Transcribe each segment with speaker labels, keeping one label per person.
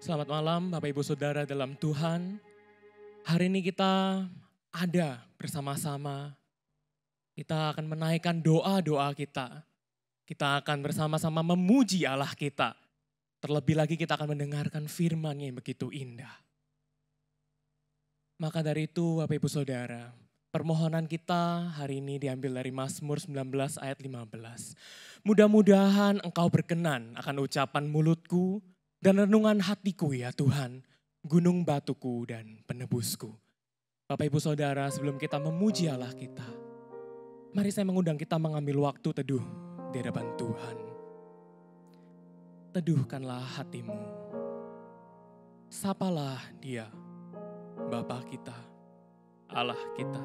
Speaker 1: Selamat malam Bapak Ibu Saudara dalam Tuhan. Hari ini kita ada bersama-sama. Kita akan menaikkan doa-doa kita. Kita akan bersama-sama memuji Allah kita. Terlebih lagi kita akan mendengarkan firman-Nya yang begitu indah. Maka dari itu Bapak Ibu Saudara, permohonan kita hari ini diambil dari Mazmur 19 ayat 15. Mudah-mudahan Engkau berkenan akan ucapan mulutku dan renungan hatiku ya Tuhan, gunung batuku dan penebusku. Bapak Ibu Saudara, sebelum kita memuji Allah kita, mari saya mengundang kita mengambil waktu teduh di hadapan Tuhan. Teduhkanlah hatimu. Sapalah Dia, Bapa kita, Allah kita.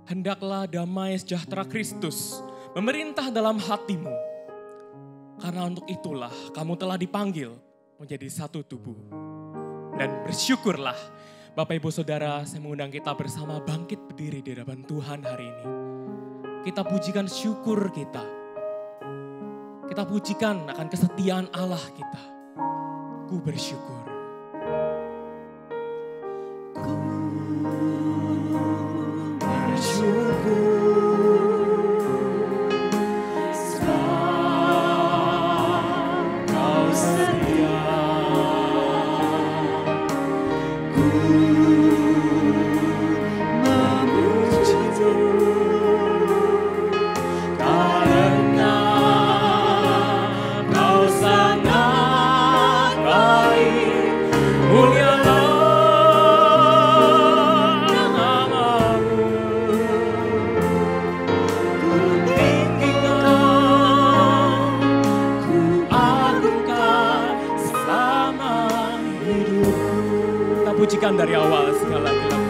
Speaker 1: Hendaklah damai sejahtera Kristus memerintah dalam hatimu. Karena untuk itulah kamu telah dipanggil menjadi satu tubuh. Dan bersyukurlah Bapak Ibu Saudara, saya mengundang kita bersama bangkit berdiri di hadapan Tuhan hari ini. Kita pujikan syukur kita. Kita pujikan akan kesetiaan Allah kita. Ku bersyukur. Pujikan dari awal segala gelap.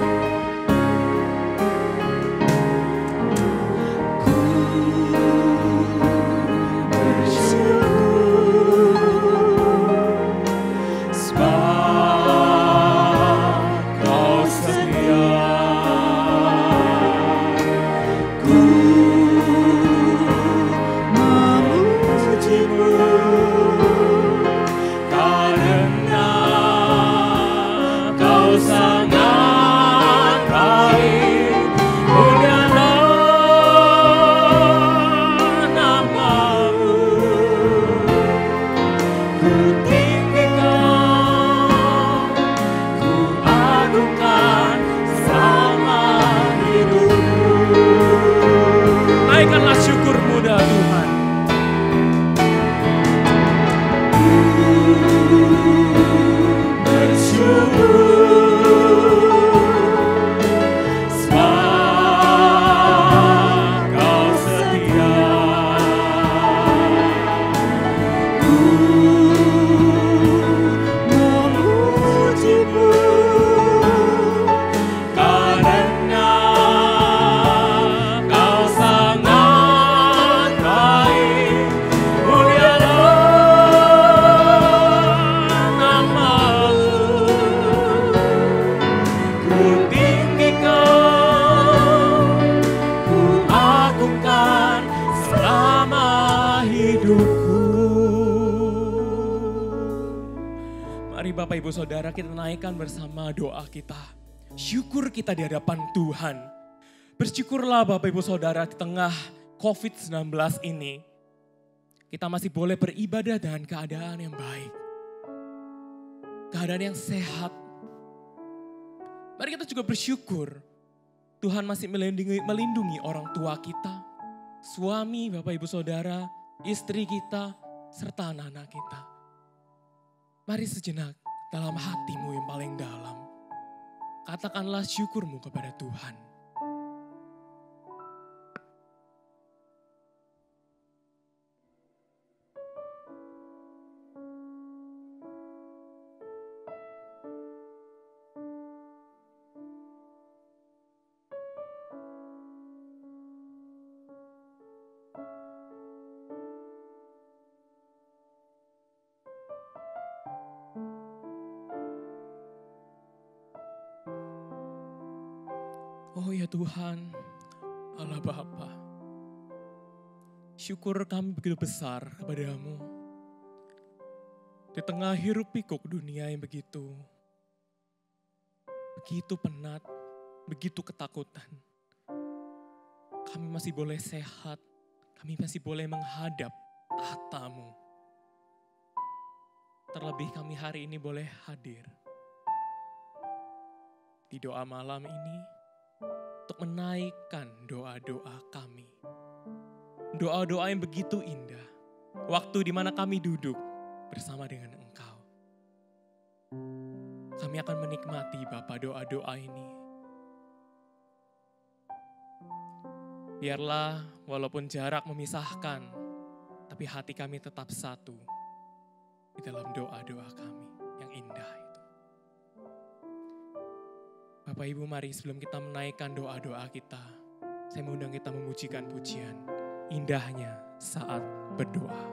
Speaker 1: Bapak Ibu Saudara, kita naikkan bersama doa kita. Syukur kita di hadapan Tuhan. Bersyukurlah Bapak Ibu Saudara, di tengah COVID-19 ini, kita masih boleh beribadah dengan keadaan yang baik. Keadaan yang sehat. Mari kita juga bersyukur. Tuhan masih melindungi orang tua kita. Suami, Bapak Ibu Saudara, istri kita, serta anak-anak kita. Mari sejenak dalam hatimu yang paling dalam, katakanlah syukurmu kepada Tuhan. Oh ya Tuhan, Allah Bapa, syukur kami begitu besar kepadamu. Di tengah hiruk pikuk dunia yang begitu penat, begitu ketakutan. Kami masih boleh sehat, kami masih boleh menghadap tahta-Mu. Terlebih kami hari ini boleh hadir di doa malam ini untuk menaikkan doa-doa kami. Doa-doa yang begitu indah. Waktu di mana kami duduk bersama dengan Engkau. Kami akan menikmati Bapa doa-doa ini. Biarlah walaupun jarak memisahkan, tapi hati kami tetap satu di dalam doa-doa kami yang indah itu. Bapak Ibu, mari sebelum kita menaikkan doa-doa kita, saya mengundang kita memujikan pujian indahnya saat berdoa.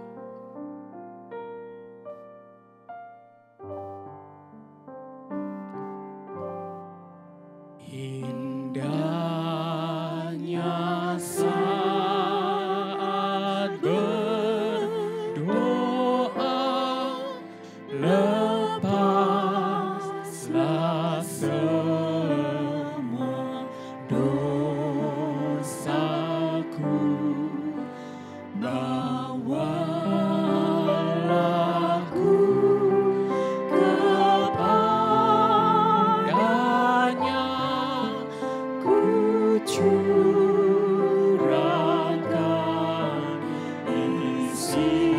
Speaker 1: Indahnya saat berdoa, lepaslah semua dosaku, bawalah ku kepadanya, ku curahkan isi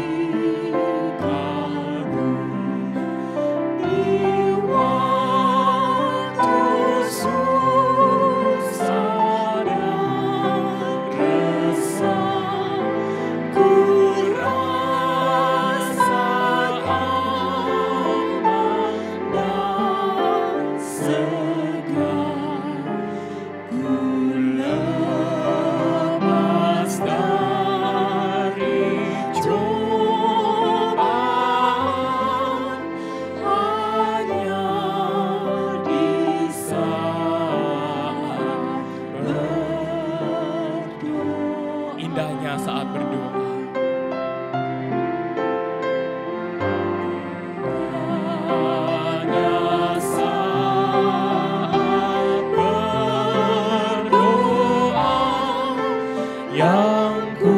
Speaker 1: kalbu. Di waktu susah dan resah, ku rasa aman dan segar. Ku lepas dari cobaan hanya di saat berdoa. Indahnya saat berdoa. Hanya saat berdoa yang ku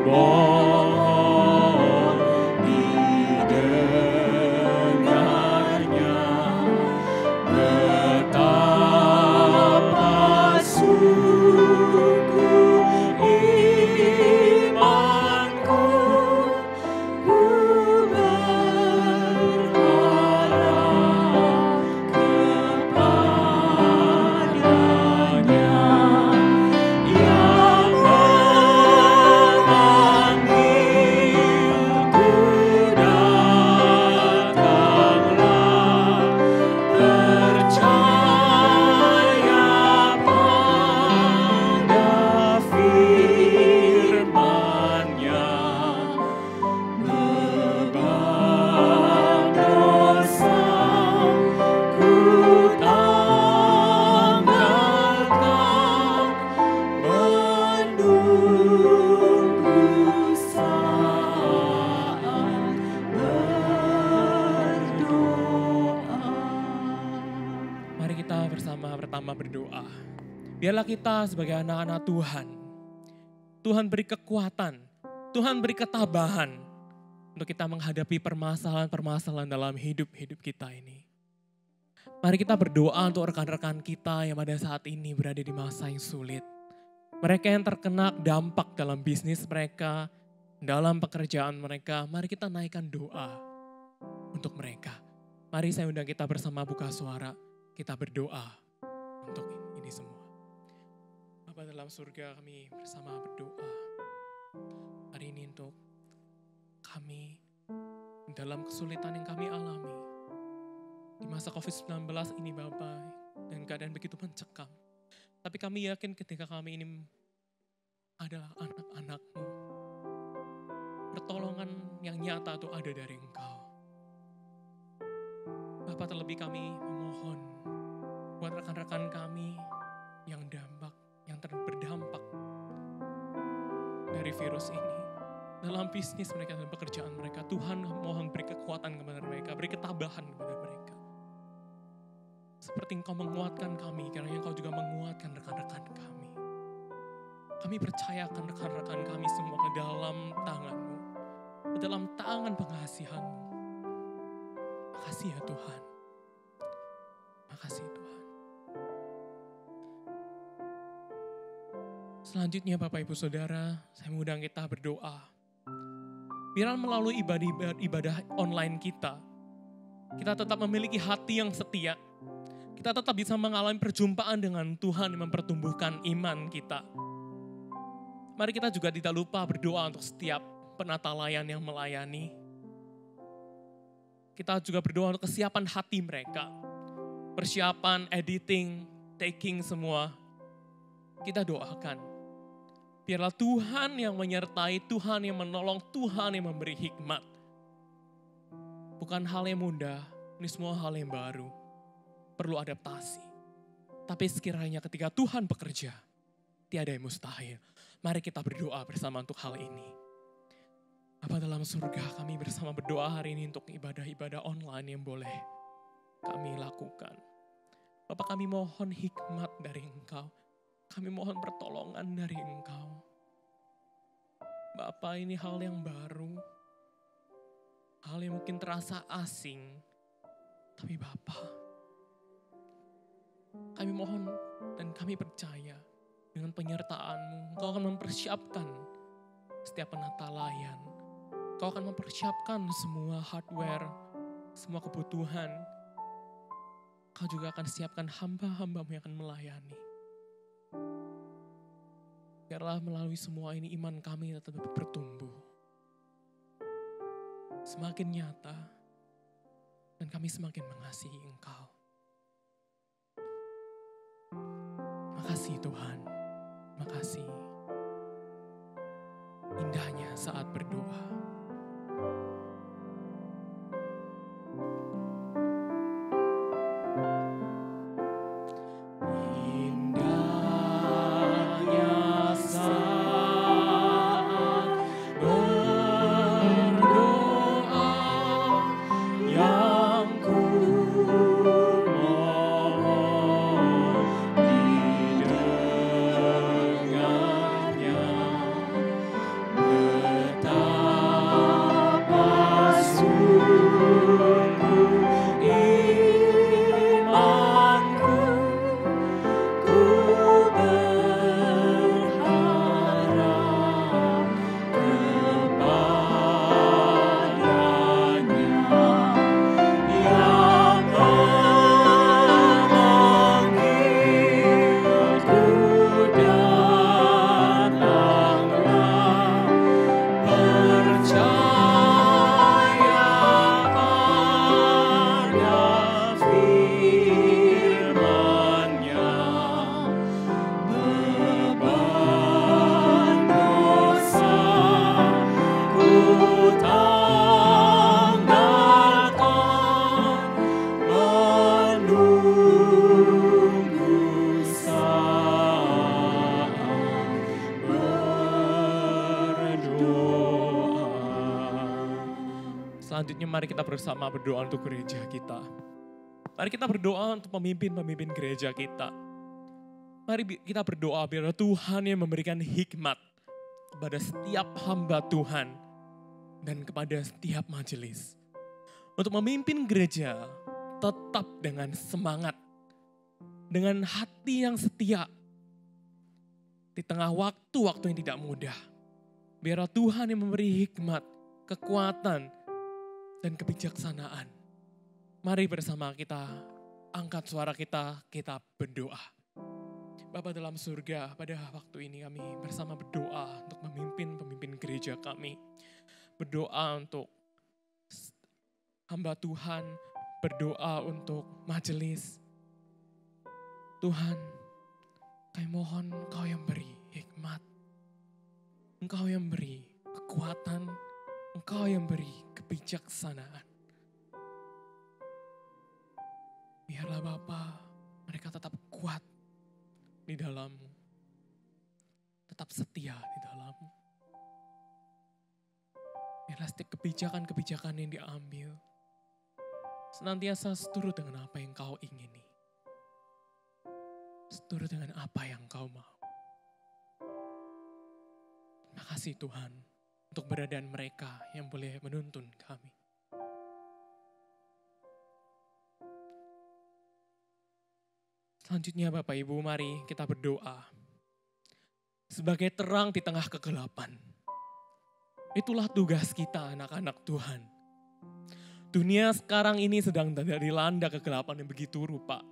Speaker 1: mohon didengarnya. Betapa sungguh imanku, ku berharap kepadanya yang memanggilku. Datanglah, percaya pada firman-Nya. Beban dosa ku tanggalkan, menunggu saat berdoa. Mari kita bersama-tama berdoa. Biarlah kita sebagai anak-anak Tuhan, Tuhan beri kekuatan, Tuhan beri ketabahan untuk kita menghadapi permasalahan-permasalahan dalam hidup-hidup kita ini. Mari kita berdoa untuk rekan-rekan kita yang pada saat ini berada di masa yang sulit. Mereka yang terkena dampak dalam bisnis mereka, dalam pekerjaan mereka. Mari kita naikkan doa untuk mereka. Mari saya undang kita bersama buka suara. Kita berdoa untuk ini semua. Bapa dalam surga, kami bersama berdoa hari ini untuk kami dalam kesulitan yang kami alami. Di masa COVID-19 ini Bapak, dan keadaan begitu mencekam. Tapi kami yakin ketika kami ini adalah anak-anak-Mu, pertolongan yang nyata itu ada dari Engkau. Bapak, terlebih kami memohon buat rekan-rekan kami dari virus ini. Dalam bisnis mereka dan pekerjaan mereka, Tuhan mohon beri kekuatan kepada mereka, beri ketabahan kepada mereka. Seperti Engkau menguatkan kami, karena Engkau juga menguatkan rekan-rekan kami. Kami percayakan rekan-rekan kami semua ke dalam tangan-Mu, ke dalam tangan pengasihan-Mu. Makasih ya Tuhan. Makasih Tuhan. Selanjutnya Bapak Ibu Saudara, saya mengundang kita berdoa. Biar melalui ibadah online kita tetap memiliki hati yang setia. Kita tetap bisa mengalami perjumpaan dengan Tuhan yang mempertumbuhkan iman kita. Mari kita juga tidak lupa berdoa untuk setiap penata layan yang melayani. Kita juga berdoa untuk kesiapan hati mereka. Persiapan, editing, taking semua. Kita doakan. Biarlah Tuhan yang menyertai, Tuhan yang menolong, Tuhan yang memberi hikmat. Bukan hal yang mudah, ini semua hal yang baru. Perlu adaptasi. Tapi sekiranya ketika Tuhan bekerja, tiada yang mustahil. Mari kita berdoa bersama untuk hal ini. Bapa dalam surga, kami bersama berdoa hari ini untuk ibadah-ibadah online yang boleh kami lakukan. Bapak, kami mohon hikmat dari Engkau. Kami mohon pertolongan dari Engkau. Bapak, ini hal yang baru. Hal yang mungkin terasa asing. Tapi Bapak, kami mohon dan kami percaya dengan penyertaan-Mu. Engkau akan mempersiapkan setiap penata layan. Engkau akan mempersiapkan semua hardware, semua kebutuhan. Engkau juga akan siapkan hamba-hamba-Mu yang akan melayani. Biarlah melalui semua ini iman kami tetap bertumbuh. Semakin nyata. Dan kami semakin mengasihi Engkau. Makasih Tuhan. Makasih. Indahnya saat berdoa. Selanjutnya mari kita bersama berdoa untuk gereja kita. Mari kita berdoa untuk pemimpin-pemimpin gereja kita. Mari kita berdoa biar Tuhan yang memberikan hikmat kepada setiap hamba Tuhan dan kepada setiap majelis. Untuk memimpin gereja tetap dengan semangat, dengan hati yang setia di tengah waktu-waktu yang tidak mudah. Biar Tuhan yang memberi hikmat, kekuatan, dan kebijaksanaan. Mari bersama kita angkat suara kita berdoa. Bapa dalam surga, pada waktu ini kami bersama berdoa untuk memimpin gereja kami. Berdoa untuk hamba Tuhan, berdoa untuk majelis. Tuhan, kami mohon Engkau yang beri hikmat. Engkau yang beri kekuatan, Engkau yang beri kebijaksanaan. Biarlah Bapa, mereka tetap kuat di dalam-Mu. Tetap setia di dalam-Mu. Biarlah setiap kebijakan-kebijakan yang diambil senantiasa seturut dengan apa yang Kau ingini. Seturut dengan apa yang Kau mau. Terima kasih Tuhan untuk keberadaan mereka yang boleh menuntun kami. Selanjutnya Bapak Ibu, mari kita berdoa. Sebagai terang di tengah kegelapan. Itulah tugas kita anak-anak Tuhan. Dunia sekarang ini sedang dilanda kegelapan yang begitu rupa.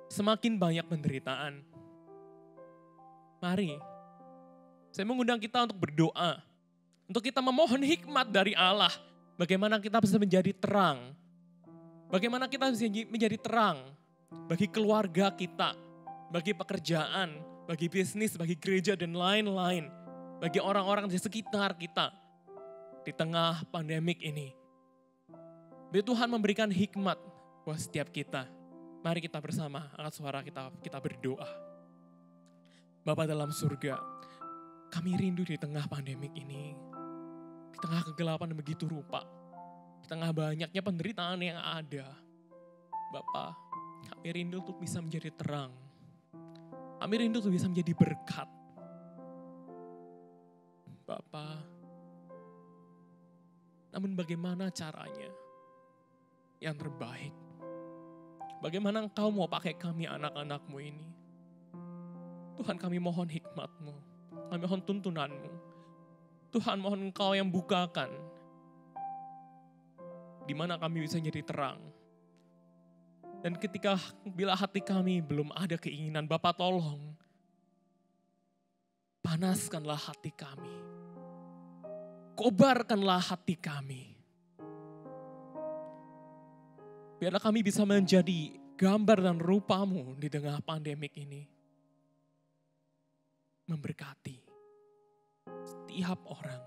Speaker 1: Semakin banyak penderitaan. Mari, saya mengundang kita untuk berdoa. Untuk kita memohon hikmat dari Allah. Bagaimana kita bisa menjadi terang. Bagaimana kita bisa menjadi terang bagi keluarga kita, bagi pekerjaan, bagi bisnis, bagi gereja dan lain-lain. Bagi orang-orang di sekitar kita di tengah pandemik ini. Biar Tuhan memberikan hikmat buat setiap kita. Mari kita bersama angkat suara kita berdoa. Bapa dalam surga, kami rindu di tengah pandemik ini. Di tengah kegelapan yang begitu rupa. Di tengah banyaknya penderitaan yang ada. Bapa, kami rindu untuk bisa menjadi terang. Kami rindu untuk bisa menjadi berkat. Bapa, namun bagaimana caranya yang terbaik? Bagaimana Engkau mau pakai kami anak-anak-Mu ini? Tuhan, kami mohon hikmat-Mu. Kami mohon tuntunan-Mu. Tuhan, mohon Engkau yang bukakan di mana kami bisa jadi terang. Dan bila hati kami belum ada keinginan, Bapa tolong panaskanlah hati kami. Kobarkanlah hati kami. Biarlah kami bisa menjadi gambar dan rupa-Mu di tengah pandemik ini. Memberkati setiap orang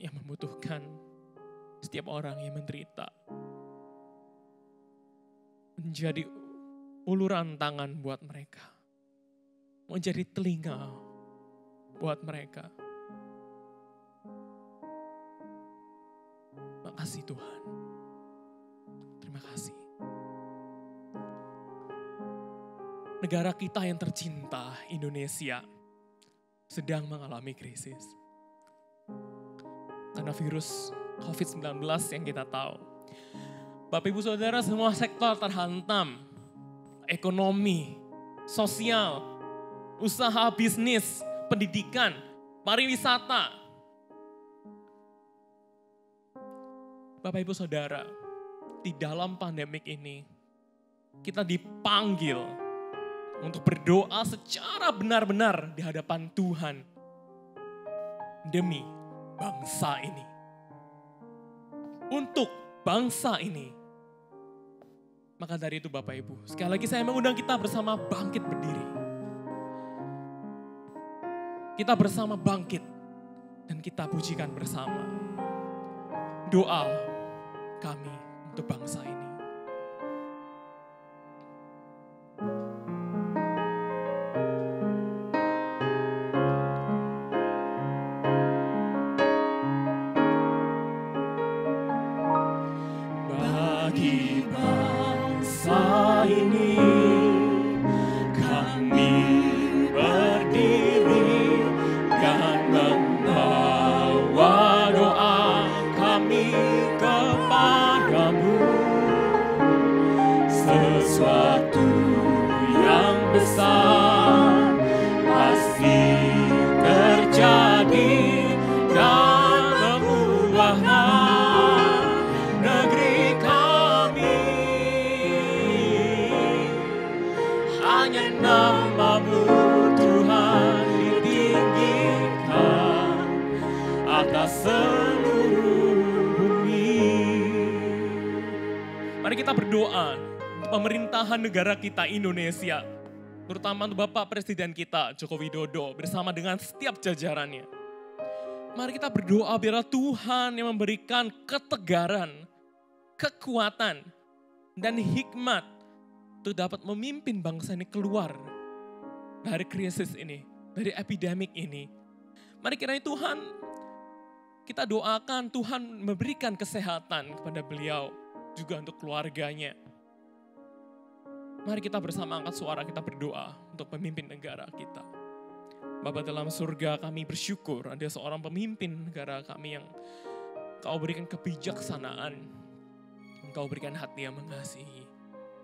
Speaker 1: yang membutuhkan, setiap orang yang menderita. Menjadi uluran tangan buat mereka. Menjadi telinga buat mereka. Makasih Tuhan. Terima kasih. Negara kita yang tercinta, Indonesia, sedang mengalami krisis. Karena virus COVID-19 yang kita tahu. Bapak Ibu Saudara, semua sektor terhantam. Ekonomi, sosial, usaha bisnis, pendidikan, pariwisata. Bapak Ibu Saudara, di dalam pandemik ini, kita dipanggil untuk berdoa secara benar-benar di hadapan Tuhan. Demi bangsa ini. Untuk bangsa ini. Maka dari itu Bapak Ibu, sekali lagi saya mengundang kita bersama bangkit berdiri. Kita bersama bangkit dan kita pujikan bersama. Doa kami untuk bangsa ini. Bagi bangsa ini kami berdiri dan membawa doa kami kepadamu. Sesuatu yang besar pasti terjadi dan mengubahlah negeri kami. Hanya nama-Mu Tuhan ditinggikan atas seluruh bumi. Mari kita berdoa untuk pemerintahan negara kita Indonesia. Terutama untuk Bapak Presiden kita Joko Widodo bersama dengan setiap jajarannya. Mari kita berdoa biarlah Tuhan yang memberikan ketegaran, kekuatan, dan hikmat untuk dapat memimpin bangsa ini keluar dari krisis ini, dari epidemik ini. Mari kiranya Tuhan Kita doakan Tuhan memberikan kesehatan kepada beliau, juga untuk keluarganya. Mari kita bersama angkat suara, kita berdoa untuk pemimpin negara kita. Bapa dalam surga, kami bersyukur ada seorang pemimpin negara kami yang Kau berikan kebijaksanaan, Kau berikan hati yang mengasihi.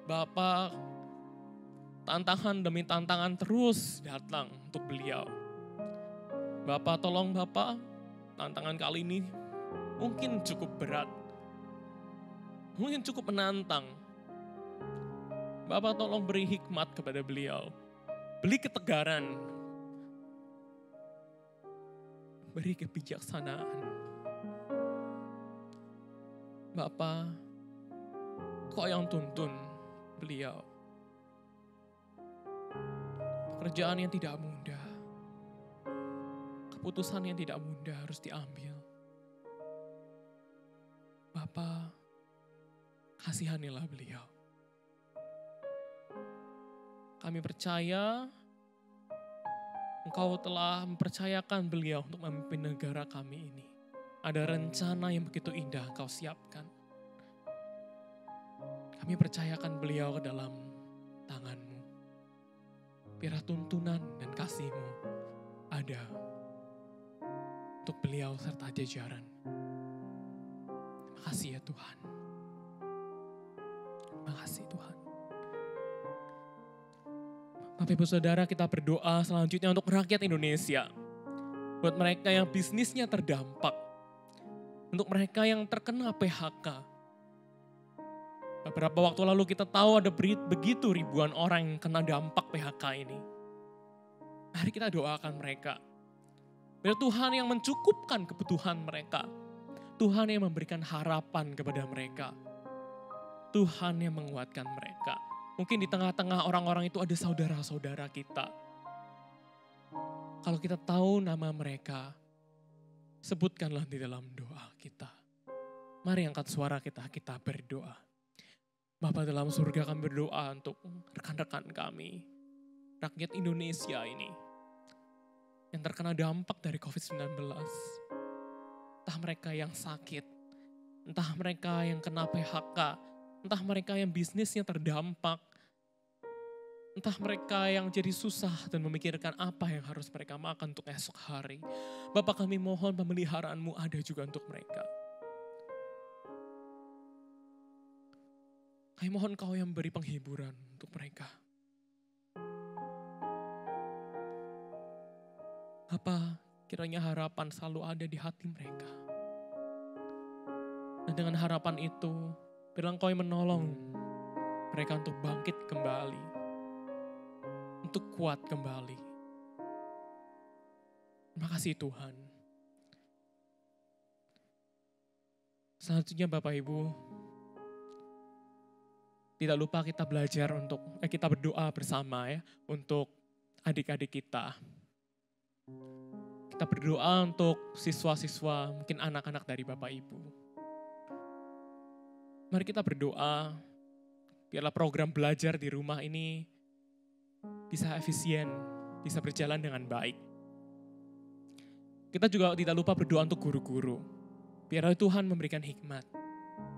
Speaker 1: Bapa, tantangan demi tantangan terus datang untuk beliau. Bapa, tolong Bapa, tantangan kali ini mungkin cukup berat, mungkin cukup menantang. Bapa, tolong beri hikmat kepada beliau, beri ketegaran, beri kebijaksanaan. Bapa, Kau yang tuntun beliau. Pekerjaan yang tidak mudah, keputusan yang tidak mudah harus diambil. Bapa, kasihanilah beliau. Kami percaya Engkau telah mempercayakan beliau untuk memimpin negara kami ini. Ada rencana yang begitu indah Engkau siapkan. Kami percayakan beliau ke dalam tangan-Mu. Biarlah tuntunan dan kasih-Mu ada untuk beliau serta jajaran. Terima kasih ya Tuhan. Terima kasih Tuhan. Bapak Ibu Saudara, kita berdoa selanjutnya untuk rakyat Indonesia. Buat mereka yang bisnisnya terdampak. Untuk mereka yang terkena PHK. Beberapa waktu lalu kita tahu ada begitu ribuan orang yang kena dampak PHK ini. Mari kita doakan mereka. Biar Tuhan yang mencukupkan kebutuhan mereka. Tuhan yang memberikan harapan kepada mereka. Tuhan yang menguatkan mereka. Mungkin di tengah-tengah orang-orang itu ada saudara-saudara kita. Kalau kita tahu nama mereka, sebutkanlah di dalam doa kita. Mari angkat suara kita berdoa. Bapa dalam surga, kami berdoa untuk rekan-rekan kami, rakyat Indonesia ini, yang terkena dampak dari COVID-19. Entah mereka yang sakit, entah mereka yang kena PHK, entah mereka yang bisnisnya terdampak, entah mereka yang jadi susah dan memikirkan apa yang harus mereka makan untuk esok hari. Bapak, kami mohon pemeliharaan-Mu ada juga untuk mereka. Kami mohon Kau yang beri penghiburan untuk mereka. Apa kiranya harapan selalu ada di hati mereka. Dan dengan harapan itu, bilang Kau yang menolong mereka untuk bangkit kembali. Untuk kuat kembali. Terima kasih Tuhan. Selanjutnya Bapak Ibu, tidak lupa kita belajar kita berdoa bersama ya untuk adik-adik kita. Kita berdoa untuk siswa-siswa, mungkin anak-anak dari Bapak Ibu. Mari kita berdoa, biarlah program belajar di rumah ini bisa efisien, bisa berjalan dengan baik. Kita juga tidak lupa berdoa untuk guru-guru. Biarlah Tuhan memberikan hikmat.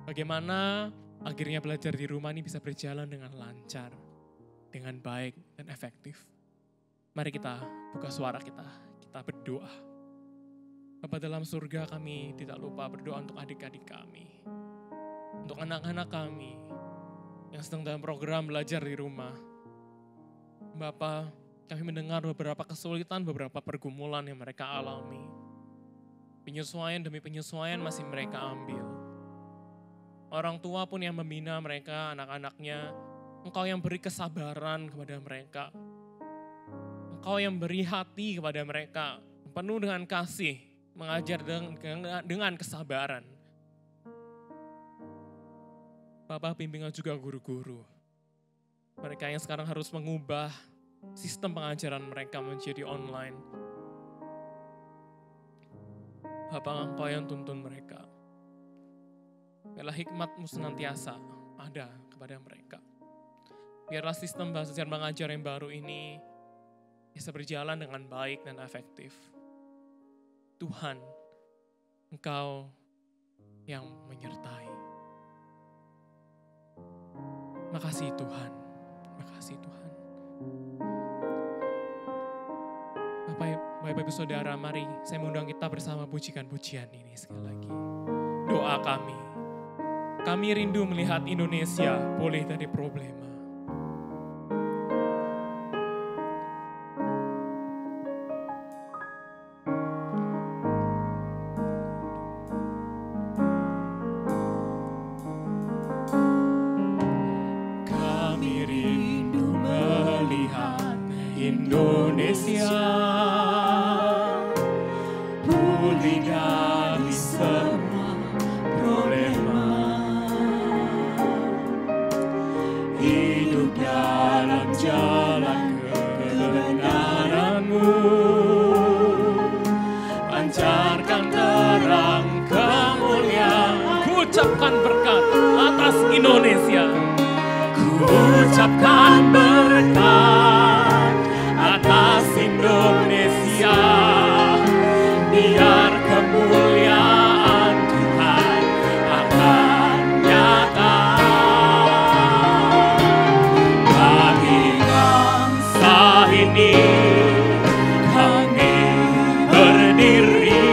Speaker 1: Bagaimana akhirnya belajar di rumah ini bisa berjalan dengan lancar, dengan baik dan efektif. Mari kita buka suara kita berdoa. Bapa dalam surga, kami tidak lupa berdoa untuk adik-adik kami. Untuk anak-anak kami yang sedang dalam program belajar di rumah. Bapa, kami mendengar beberapa kesulitan, beberapa pergumulan yang mereka alami. Penyesuaian demi penyesuaian masih mereka ambil. Orang tua pun yang membina mereka, anak-anaknya. Engkau yang beri kesabaran kepada mereka. Engkau yang beri hati kepada mereka. Penuh dengan kasih, mengajar dengan kesabaran. Bapak, bimbingan juga guru-guru. Mereka yang sekarang harus mengubah sistem pengajaran mereka menjadi online. Bapak, Engkau yang tuntun mereka. Biarlah hikmat-Mu senantiasa ada kepada mereka. Biarlah sistem belajar mengajar yang baru ini bisa berjalan dengan baik dan efektif. Tuhan, Engkau yang menyertai. Makasih Tuhan, makasih Tuhan. Bapak Ibu Saudara, mari saya mengundang kita bersama pujikan pujian ini sekali lagi. Doa kami. Kami rindu melihat Indonesia pulih dari problema. Kami rindu melihat Indonesia pulih dari semua problema. Hidup dalam jalan kebenaran-Mu, pancarkan terang kemuliaan. Ku ucapkan berkat atas Indonesia. Ku ucapkan berkat atas Indonesia. Biar kemuliaan Tuhan akan nyata bagi bangsa ini. Kami berdiri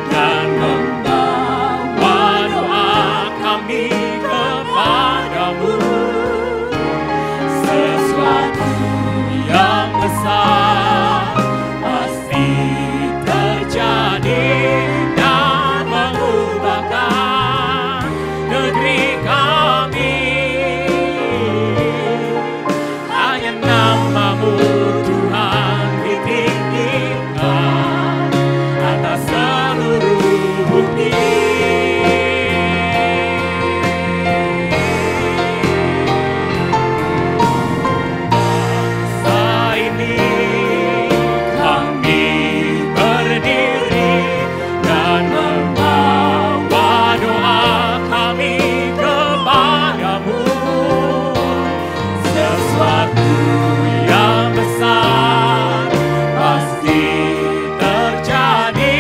Speaker 1: dan membawa doa kami kepadamu. Sesuatu yang besar pasti terjadi dan mengubahkan negeri kami. Hanya nama-Mu Tuhan ditinggikan atas seluruh bumi. Bangsa ini kami berdiri dan membawa doa kami kepadamu. Sesuatu yang besar pasti terjadi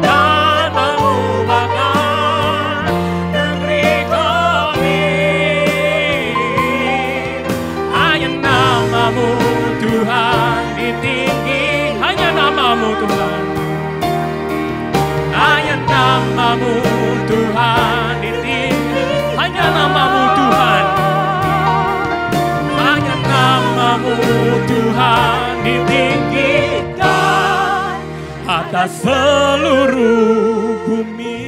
Speaker 1: dan mengubahkan negeri kami. Hanya nama-Mu Tuhan ditinggi, hanya nama-Mu Tuhan. Hanya nama-Mu Tuhan ditinggi, hanya nama-Mu Tuhan. Hanya nama-Mu Tuhan ditinggikan atas seluruh bumi.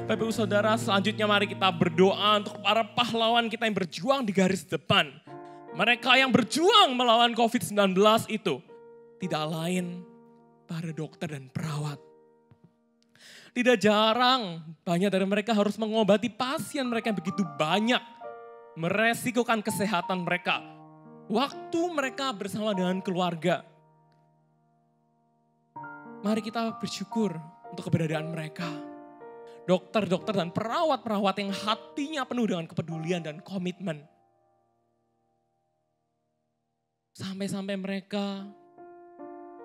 Speaker 1: Bapak Ibu Saudara, selanjutnya mari kita berdoa untuk para pahlawan kita yang berjuang di garis depan. Mereka yang berjuang melawan COVID-19 itu tidak lain para dokter dan perawat. Tidak jarang banyak dari mereka harus mengobati pasien mereka yang begitu banyak. Meresikokan kesehatan mereka. Waktu mereka bersama dengan keluarga. Mari kita bersyukur untuk keberadaan mereka. Dokter-dokter dan perawat-perawat yang hatinya penuh dengan kepedulian dan komitmen. Sampai-sampai mereka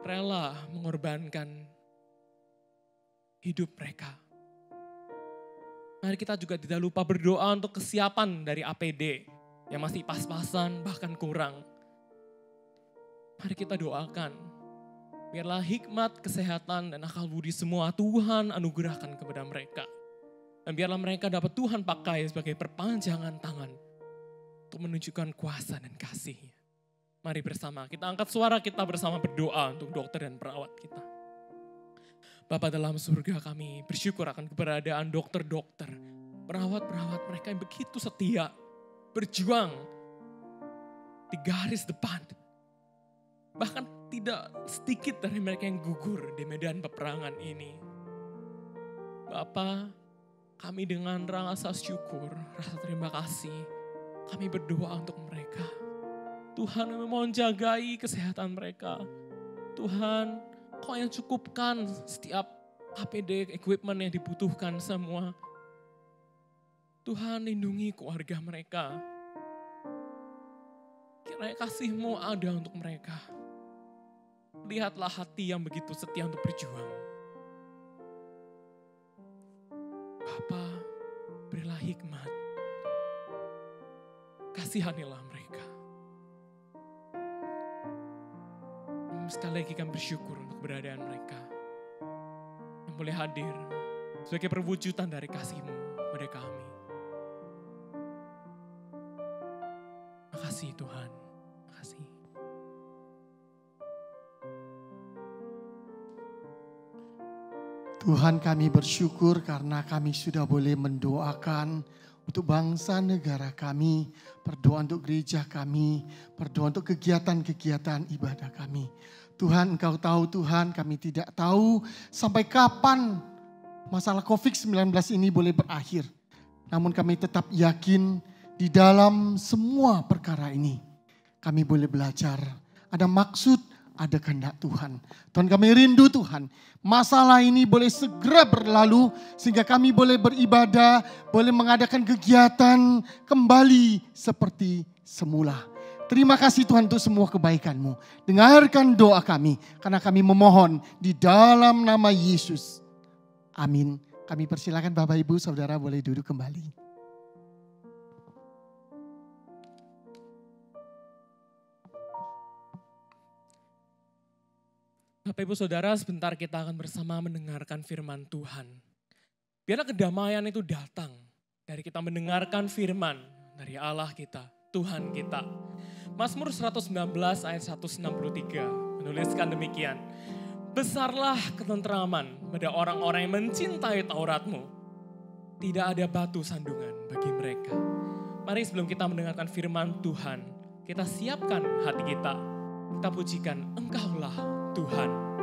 Speaker 1: rela mengorbankan hidup mereka. Mari kita juga tidak lupa berdoa untuk kesiapan dari APD yang masih pas-pasan bahkan kurang. Mari kita doakan. Biarlah hikmat, kesehatan, dan akal budi semua Tuhan anugerahkan kepada mereka. Dan biarlah mereka dapat Tuhan pakai sebagai perpanjangan tangan untuk menunjukkan kuasa dan kasih-Nya. Mari bersama kita angkat suara kita bersama berdoa untuk dokter dan perawat kita. Bapa dalam surga, kami bersyukur akan keberadaan dokter-dokter, perawat-perawat mereka yang begitu setia, berjuang di garis depan. Bahkan tidak sedikit dari mereka yang gugur di medan peperangan ini. Bapa, kami dengan rasa syukur, rasa terima kasih, kami berdoa untuk mereka. Tuhan, kami mohon jagai kesehatan mereka. Tuhan, Kau yang cukupkan setiap APD, equipment yang dibutuhkan semua. Tuhan, lindungi keluarga mereka. Kiranya kasih-Mu ada untuk mereka. Lihatlah hati yang begitu setia untuk berjuang. Bapa, berilah hikmat. Kasihanilah mereka. Sekali lagi kami bersyukur untuk keberadaan mereka. Yang boleh hadir sebagai perwujudan dari kasih-Mu kepada kami. Makasih Tuhan. Makasih.
Speaker 2: Tuhan, kami bersyukur karena kami sudah boleh mendoakan untuk bangsa negara kami, berdoa untuk gereja kami, berdoa untuk kegiatan-kegiatan ibadah kami. Tuhan, Engkau tahu Tuhan, kami tidak tahu sampai kapan masalah COVID-19 ini boleh berakhir. Namun kami tetap yakin di dalam semua perkara ini kami boleh belajar. Ada maksud, ada kehendak Tuhan. Tuhan, kami rindu Tuhan, masalah ini boleh segera berlalu sehingga kami boleh beribadah, boleh mengadakan kegiatan kembali seperti semula. Terima kasih Tuhan untuk semua kebaikan-Mu. Dengarkan doa kami karena kami memohon di dalam nama Yesus. Amin. Kami persilakan Bapak Ibu Saudara boleh duduk kembali.
Speaker 1: Bapak Ibu Saudara, sebentar kita akan bersama mendengarkan firman Tuhan. Biarlah kedamaian itu datang dari kita mendengarkan firman dari Allah kita, Tuhan kita. Mazmur 119 ayat 163 menuliskan demikian. Besarlah ketentraman pada orang-orang yang mencintai Taurat-Mu. Tidak ada batu sandungan bagi mereka. Mari sebelum kita mendengarkan firman Tuhan, kita siapkan hati kita. Kita pujikan Engkaulah Tuhan.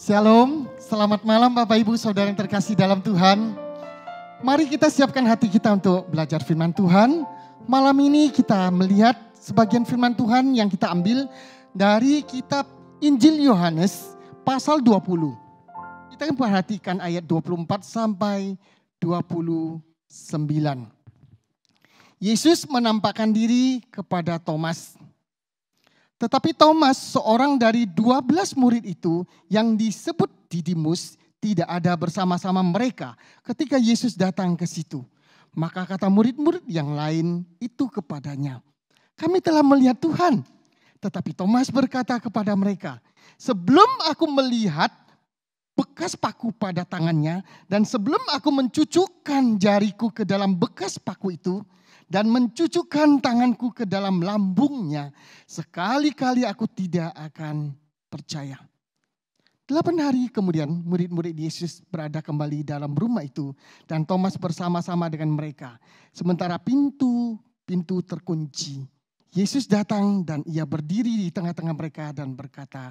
Speaker 2: Shalom, selamat malam Bapak Ibu Saudara yang terkasih dalam Tuhan. Mari kita siapkan hati kita untuk belajar firman Tuhan. Malam ini kita melihat sebagian firman Tuhan yang kita ambil dari kitab Injil Yohanes pasal 20. Kita akan perhatikan ayat 24 sampai 29. Yesus menampakkan diri kepada Thomas. Tetapi Thomas, seorang dari 12 murid itu yang disebut Didimus, tidak ada bersama-sama mereka ketika Yesus datang ke situ. Maka kata murid-murid yang lain itu kepadanya, "Kami telah melihat Tuhan." Tetapi Thomas berkata kepada mereka, "Sebelum aku melihat bekas paku pada tangannya, dan sebelum aku mencucukkan jariku ke dalam bekas paku itu, dan mencucukkan tanganku ke dalam lambungnya, sekali-kali aku tidak akan percaya." 8 hari kemudian murid-murid Yesus berada kembali dalam rumah itu, dan Thomas bersama-sama dengan mereka. Sementara pintu terkunci. Yesus datang dan ia berdiri di tengah-tengah mereka dan berkata,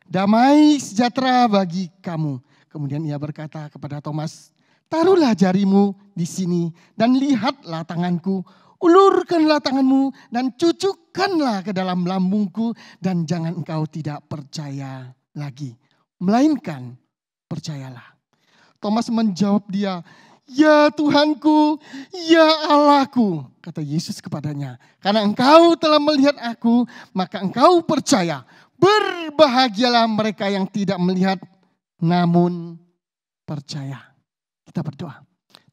Speaker 2: "Damai sejahtera bagi kamu." Kemudian ia berkata kepada Thomas, "Taruhlah jarimu di sini dan lihatlah tanganku. Ulurkanlah tanganmu dan cucukkanlah ke dalam lambungku, dan jangan engkau tidak percaya lagi, melainkan percayalah." Thomas menjawab dia, "Ya Tuhanku, ya Allahku," kata Yesus kepadanya. "Karena engkau telah melihat aku, maka engkau percaya. Berbahagialah mereka yang tidak melihat, namun percaya." Kita berdoa.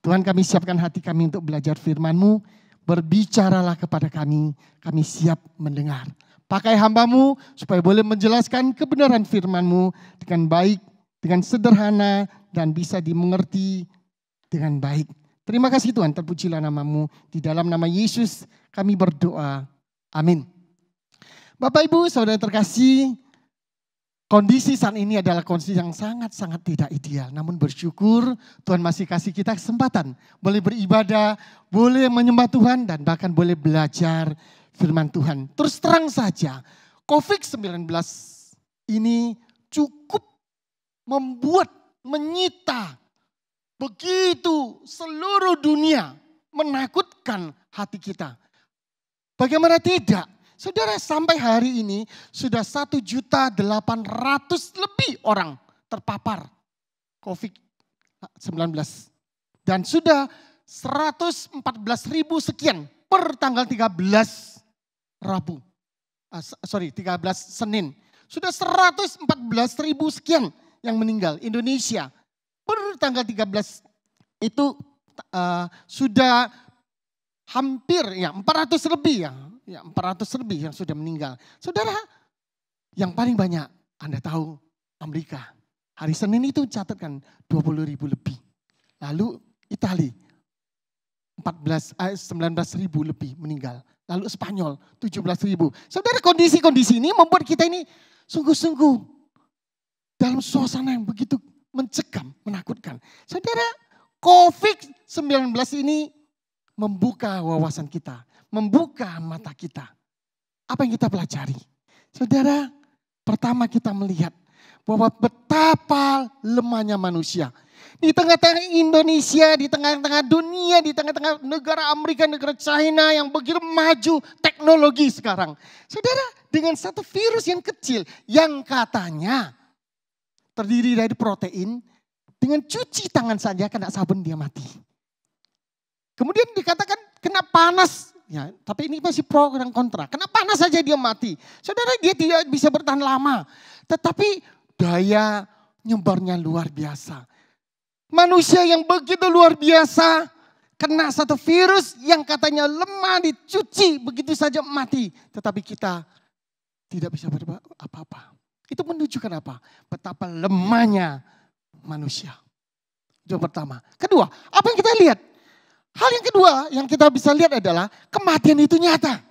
Speaker 2: Tuhan, kami siapkan hati kami untuk belajar firman-Mu. Berbicaralah kepada kami siap mendengar. Pakai hamba-Mu supaya boleh menjelaskan kebenaran firman-Mu dengan baik, dengan sederhana, dan bisa dimengerti dengan baik. Terima kasih Tuhan, terpujilah nama-Mu. Di dalam nama Yesus kami berdoa. Amin. Bapak Ibu Saudara terkasih, kondisi saat ini adalah kondisi yang sangat-sangat tidak ideal. Namun bersyukur Tuhan masih kasih kita kesempatan. Boleh beribadah, boleh menyembah Tuhan, dan bahkan boleh belajar firman Tuhan. Terus terang saja, COVID-19 ini cukup menyita begitu seluruh dunia, menakutkan hati kita. Bagaimana tidak? Saudara, sampai hari ini sudah 1.800.000 lebih orang terpapar COVID-19. Dan sudah 114.000 sekian per tanggal 13 Senin. Sudah 114.000 sekian yang meninggal. Indonesia per tanggal 13 itu sudah hampir 400 lebih ya. 400 lebih yang sudah meninggal. Saudara, yang paling banyak Anda tahu Amerika. Hari Senin itu catatkan 20.000 lebih. Lalu Italia 19.000 lebih meninggal. Lalu Spanyol 17.000. Saudara, kondisi-kondisi ini membuat kita ini sungguh-sungguh dalam suasana yang begitu mencekam, menakutkan. Saudara, COVID-19 ini membuka wawasan kita, membuka mata kita. Apa yang kita pelajari? Saudara, pertama kita melihat bahwa betapa lemahnya manusia. Di tengah-tengah Indonesia, di tengah-tengah dunia, di tengah-tengah negara Amerika, negara China yang begitu maju teknologi sekarang. Saudara, dengan satu virus yang kecil yang katanya terdiri dari protein, dengan cuci tangan saja kena sabun dia mati. Kemudian dikatakan kena panas. Ya, tapi ini masih pro dan kontra. Kena panas saja dia mati. Saudara, dia tidak bisa bertahan lama. Tetapi daya nyebarnya luar biasa. Manusia yang begitu luar biasa kena satu virus yang katanya lemah, dicuci begitu saja mati. Tetapi kita tidak bisa berbuat apa-apa. Itu menunjukkan apa? Betapa lemahnya manusia. Itu yang pertama. Kedua, apa yang kita lihat? Hal yang kedua yang kita bisa lihat adalah kematian itu nyata.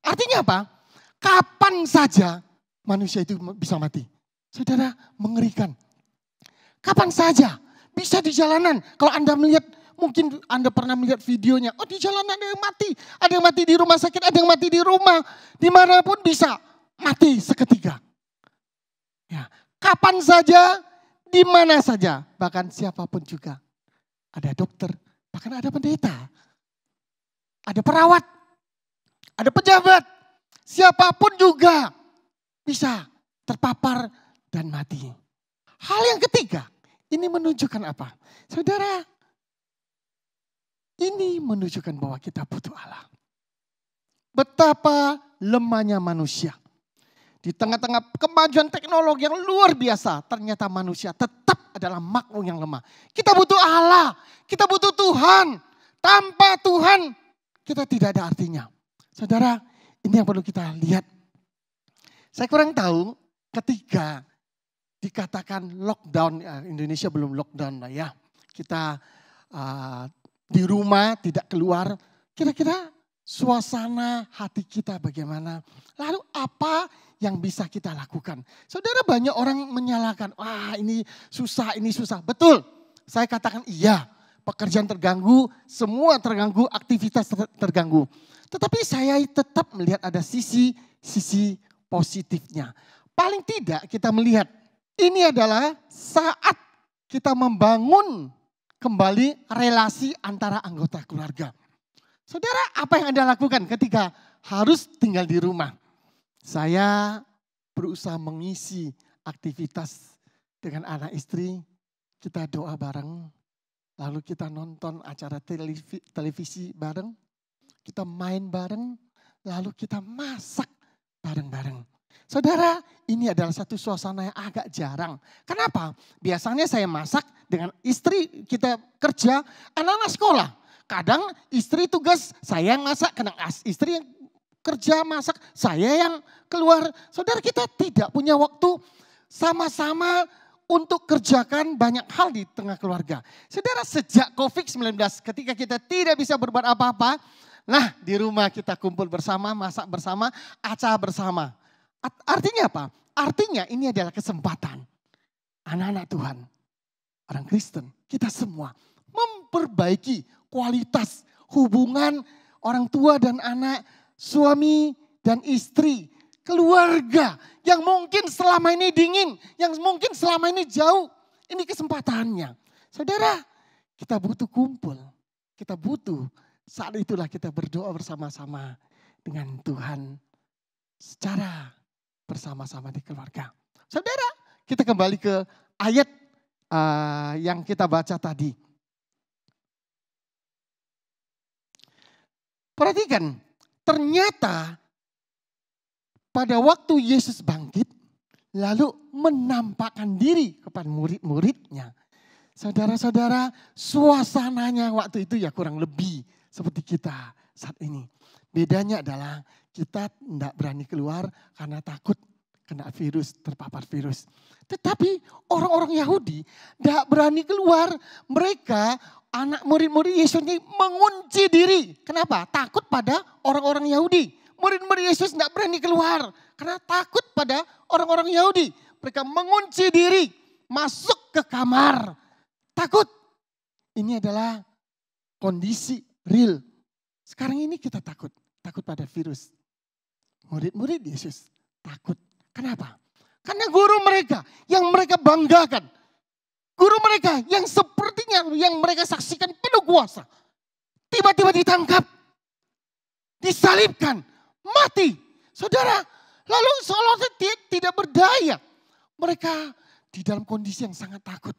Speaker 2: Artinya apa? Kapan saja manusia itu bisa mati. Saudara, mengerikan. Kapan saja. Bisa di jalanan. Kalau Anda melihat, mungkin Anda pernah melihat videonya. Oh, di jalanan ada yang mati. Ada yang mati di rumah sakit, ada yang mati di rumah. Dimanapun bisa mati seketika. Ya, kapan saja, di mana saja. Bahkan siapapun juga. Ada dokter, bahkan ada pendeta. Ada perawat, ada pejabat. Siapapun juga bisa terpapar dan mati. Hal yang ketiga, ini menunjukkan apa? Saudara, ini menunjukkan bahwa kita butuh Allah. Betapa lemahnya manusia. Di tengah-tengah kemajuan teknologi yang luar biasa, ternyata manusia tetap adalah makhluk yang lemah. Kita butuh Allah, kita butuh Tuhan. Tanpa Tuhan, kita tidak ada artinya. Saudara, ini yang perlu kita lihat. Saya kurang tahu ketika dikatakan lockdown, Indonesia belum lockdown lah ya. Kita di rumah tidak keluar, kira-kira suasana hati kita bagaimana? Lalu apa yang bisa kita lakukan? Saudara, banyak orang menyalahkan, wah ini susah. Betul, saya katakan iya, pekerjaan terganggu, semua terganggu, aktivitas terganggu. Tetapi saya tetap melihat ada sisi positifnya. Paling tidak kita melihat ini adalah saat kita membangun kembali relasi antara anggota keluarga. Saudara, apa yang Anda lakukan ketika harus tinggal di rumah? Saya berusaha mengisi aktivitas dengan anak istri. Kita doa bareng, lalu kita nonton acara televisi bareng. Kita main bareng, lalu kita masak bareng-bareng. Saudara, ini adalah satu suasana yang agak jarang. Kenapa? Biasanya saya masak dengan istri, kita kerja, anak-anak sekolah. Kadang istri tugas, saya yang masak, kadang istri yang kerja masak, saya yang keluar. Saudara, kita tidak punya waktu sama-sama untuk kerjakan banyak hal di tengah keluarga. Saudara, sejak COVID-19 ketika kita tidak bisa berbuat apa-apa, nah di rumah kita kumpul bersama, masak bersama, acara bersama. Artinya apa? Artinya ini adalah kesempatan anak-anak Tuhan, orang Kristen, kita semua memperbaiki kualitas hubungan orang tua dan anak, suami dan istri, keluarga yang mungkin selama ini dingin, yang mungkin selama ini jauh. Ini kesempatannya. Saudara, kita butuh kumpul. Kita butuh, saat itulah kita berdoa bersama-sama dengan Tuhan secara bersama-sama di keluarga. Saudara, kita kembali ke ayat yang kita baca tadi. Perhatikan, ternyata pada waktu Yesus bangkit, lalu menampakkan diri kepada murid-muridnya. Saudara-saudara, suasananya waktu itu ya kurang lebih seperti kita saat ini. Bedanya adalah kita tidak berani keluar karena takut kena virus, terpapar virus. Tetapi orang-orang Yahudi tidak berani keluar. Mereka, anak murid-murid Yesus ini mengunci diri. Kenapa? Takut pada orang-orang Yahudi. Murid-murid Yesus tidak berani keluar karena takut pada orang-orang Yahudi. Mereka mengunci diri, masuk ke kamar. Takut. Ini adalah kondisi real. Sekarang ini kita takut pada virus. Murid-murid Yesus takut. Kenapa? Karena guru mereka yang mereka banggakan. Guru mereka yang sepertinya yang mereka saksikan penuh kuasa. Tiba-tiba ditangkap. Disalibkan. Mati. Saudara, lalu seolah tidak berdaya. Mereka di dalam kondisi yang sangat takut.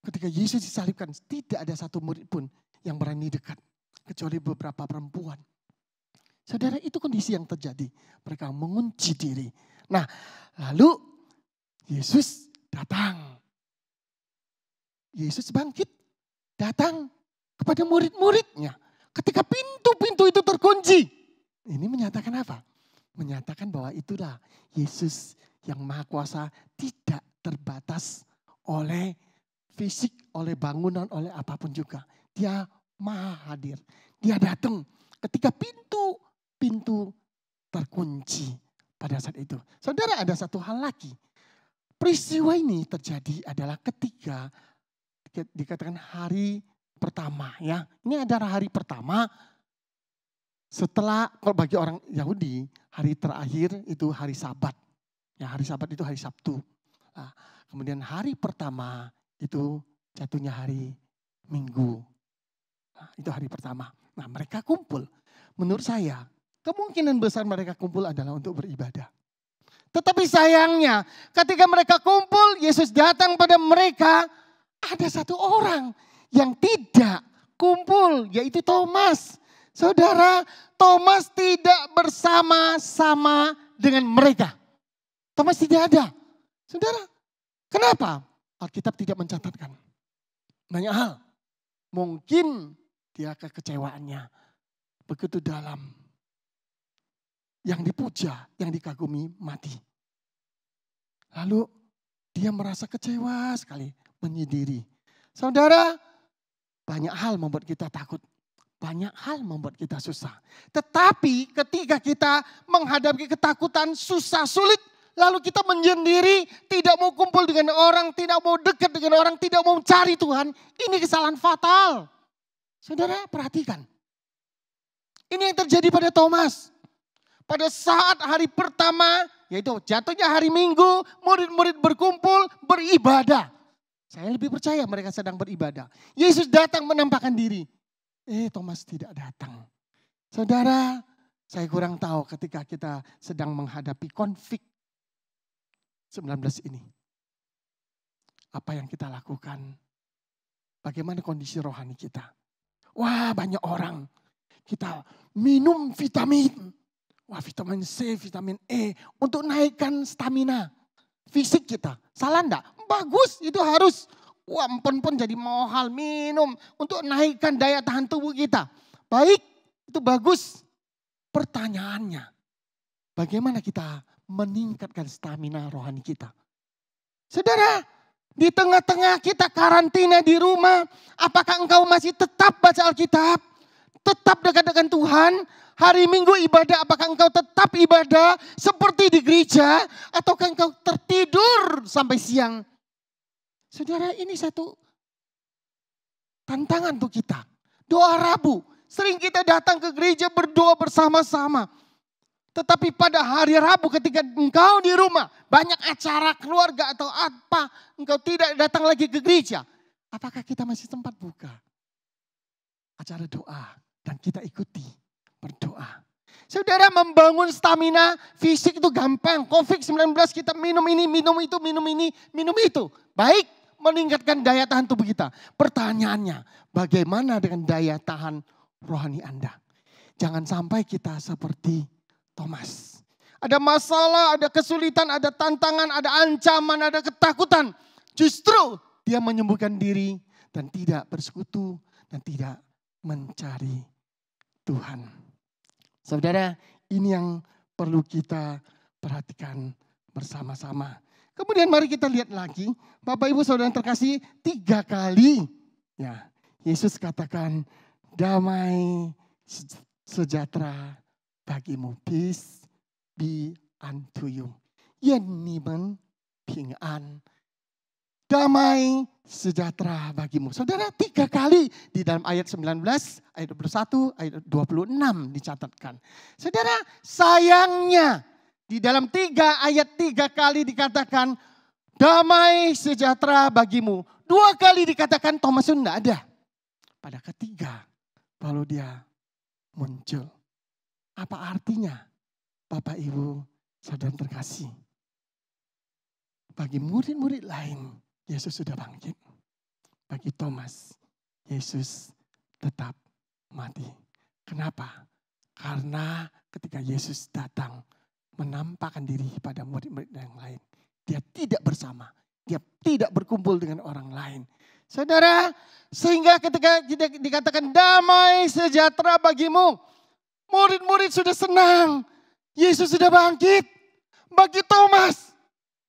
Speaker 2: Ketika Yesus disalibkan, tidak ada satu murid pun yang berani dekat. Kecuali beberapa perempuan. Saudara, itu kondisi yang terjadi. Mereka mengunci diri. Nah, lalu Yesus datang. Yesus bangkit, datang kepada murid-muridnya. Ketika pintu-pintu itu terkunci. Ini menyatakan apa? Menyatakan bahwa itulah Yesus yang Maha Kuasa, tidak terbatas oleh fisik, oleh bangunan, oleh apapun juga. Dia Maha hadir. Dia datang ketika pintu terkunci pada saat itu. Saudara, ada satu hal lagi. Peristiwa ini terjadi adalah ketika dikatakan hari pertama ya. Ini adalah hari pertama setelah, kalau bagi orang Yahudi, hari terakhir itu hari Sabat. Ya, hari Sabat itu hari Sabtu. Nah, kemudian hari pertama itu jatuhnya hari Minggu. Nah, itu hari pertama. Nah, mereka kumpul. Menurut saya, kemungkinan besar mereka kumpul adalah untuk beribadah. Tetapi sayangnya, ketika mereka kumpul, Yesus datang pada mereka, ada satu orang yang tidak kumpul, yaitu Thomas. Saudara, Thomas tidak bersama-sama dengan mereka. Thomas tidak ada. Saudara, kenapa? Alkitab tidak mencatatkan. Banyak hal. Mungkin dia kekecewaannya begitu dalam. Yang dipuja, yang dikagumi mati. Lalu dia merasa kecewa sekali, menyendiri. Saudara, banyak hal membuat kita takut. Banyak hal membuat kita susah. Tetapi ketika kita menghadapi ketakutan, susah, sulit. Lalu kita menyendiri, tidak mau kumpul dengan orang, tidak mau dekat dengan orang, tidak mau mencari Tuhan. Ini kesalahan fatal. Saudara, perhatikan. Ini yang terjadi pada Thomas. Pada saat hari pertama, yaitu jatuhnya hari Minggu, murid-murid berkumpul, beribadah. Saya lebih percaya mereka sedang beribadah. Yesus datang menampakkan diri. Thomas tidak datang. Saudara, saya kurang tahu ketika kita sedang menghadapi konflik 19 ini. Apa yang kita lakukan? Bagaimana kondisi rohani kita? Wah, banyak orang. Kita minum vitamin. Wah, vitamin C, vitamin E untuk naikkan stamina fisik kita. Salah enggak? Bagus, itu harus. Wah, empon-empon jadi mahal minum untuk naikkan daya tahan tubuh kita. Baik, itu bagus. Pertanyaannya, bagaimana kita meningkatkan stamina rohani kita? Saudara, di tengah-tengah kita karantina di rumah, apakah engkau masih tetap baca Alkitab? Tetap dekat dengan Tuhan? Hari Minggu ibadah, apakah engkau tetap ibadah seperti di gereja? Ataukah engkau tertidur sampai siang? Saudara, ini satu tantangan untuk kita. Doa Rabu. Sering kita datang ke gereja berdoa bersama-sama. Tetapi pada hari Rabu ketika engkau di rumah, banyak acara keluarga atau apa, engkau tidak datang lagi ke gereja. Apakah kita masih sempat buka acara doa dan kita ikuti berdoa? Saudara, membangun stamina fisik itu gampang. COVID-19 kita minum ini, minum itu, minum ini, minum itu. Baik, meningkatkan daya tahan tubuh kita. Pertanyaannya, bagaimana dengan daya tahan rohani Anda? Jangan sampai kita seperti Thomas. Ada masalah, ada kesulitan, ada tantangan, ada ancaman, ada ketakutan. Justru dia menyembuhkan diri dan tidak bersekutu dan tidak mencari Tuhan. Saudara, ini yang perlu kita perhatikan bersama-sama. Kemudian mari kita lihat lagi, Bapak Ibu Saudara yang terkasih, 3 kali ya Yesus katakan damai sejahtera bagimu. Peace be unto you. 愿你们平安. Damai sejahtera bagimu. Saudara, 3 kali di dalam ayat 19, ayat 21, ayat 26 dicatatkan. Saudara, sayangnya di dalam 3 ayat 3 kali dikatakan damai sejahtera bagimu. 2 kali dikatakan Thomas itu tidak ada. Pada ketiga, lalu dia muncul. Apa artinya? Bapak Ibu Saudara terkasih. Bagi murid-murid lain, Yesus sudah bangkit. Bagi Thomas, Yesus tetap mati. Kenapa? Karena ketika Yesus datang menampakkan diri pada murid-murid yang lain, dia tidak bersama, dia tidak berkumpul dengan orang lain. Saudara, sehingga ketika dikatakan damai sejahtera bagimu, murid-murid sudah senang, Yesus sudah bangkit. Bagi Thomas,